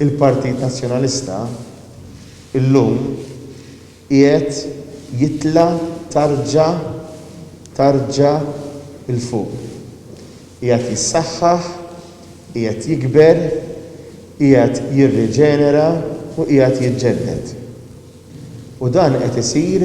Il-Partit Nazzjonalista illum qiegħed jitla tarġa il-fuq. Qiegħed jissaħħaħ, qiegħed jikber, qiegħed jirriġenera u qiegħed jiġġedded. U dan qed isir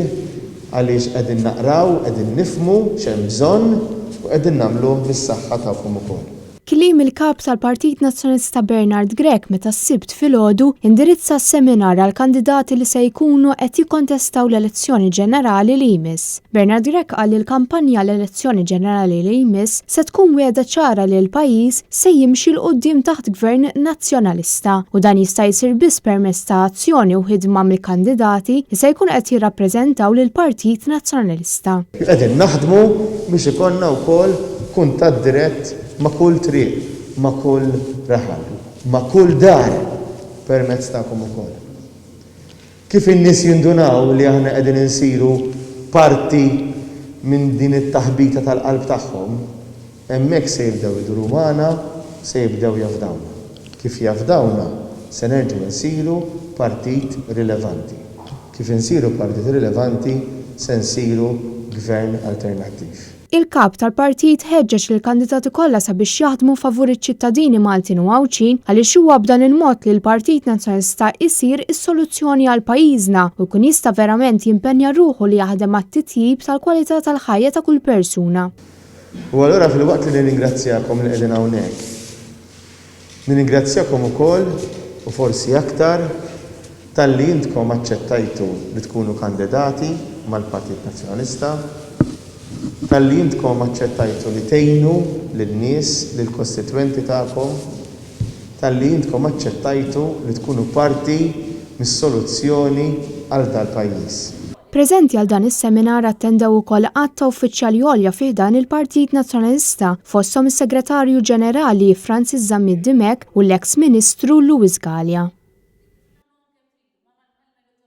għaliex qegħdin naqraw, qegħdin nifhmu x'hemm bżonn u qegħdin nagħmluh bis-saħħa tagħkom ukoll. Kliem il-kap tal-Partit Nazzjonalista Bernard Grech meta s-Sibt filgħodu indirizza seminar għal kandidati li se jkunu qed jikkontestaw l-elezzjoni ġenerali li jmiss. Bernard Grech qal li l-kampanja l-elezzjoni ġenerali li jmiss se tkun wiegħda ċara li l-pajjiż se jimxi l quddiem taħt gvern nazzjonalista u dan jista' jsir biss permezz ta' azzjoni u ħidma mill-kandidati li se jkunu qed jirrappreżentaw lill-Partit Nazzjonalista. Qegħdin naħdmu biex ikollna wkoll kuntatt dirett ma' kull triq, ma' kull raħal, ma' kull dar permezz tagħkom ukoll. Kif in-nies jindunaw li aħna qegħdin insiru parti minn din it-taħbita tal-qalb tagħhom, hemmhekk se jibdew iduru magħna, se jibdew jafdawna. Kif jafdawna se nerġgħu nsiru partit rilevanti. Kif insiru partit rilevanti se nsiru gvern alternattiv. Il-kap tal-partit ħeġġeġ lill-kandidati kollha sabiex jaħdmu favur iċ-ċittadini Maltin u Għawċin għaliex huwa b'dan il-mod li l-Partit Nazzjonalista jsir is-soluzzjoni għal pajjiżna u jkun jista' verament jimpenja ruħu li jaħdem għat-titjib tal-kwalità tal-ħajja ta' kull persuna. U allura fil-waqt li nirringrazzjakom li qegħdin hawnhekk. Nirringrazzjakom ukoll u forsi aktar talli intkom aċċettajtu li tkunu kandidati mal-Partit Nazzjonalista, talli intkom aċċettajtu li tgħinu lin-nies, lill-kostitwenti tagħkom, talli intkom aċċettajtu li tkunu parti mis-soluzzjoni għal dal-pajjiż. Preżenti għal dan is-seminar attendew ukoll qatt ta' uffiċjali għolja fih dan il-Partit Nazzjonalista fosthom is-Segretarju Ġenerali Francis Zammid Dimek u l-eks Ministru Luis Galea.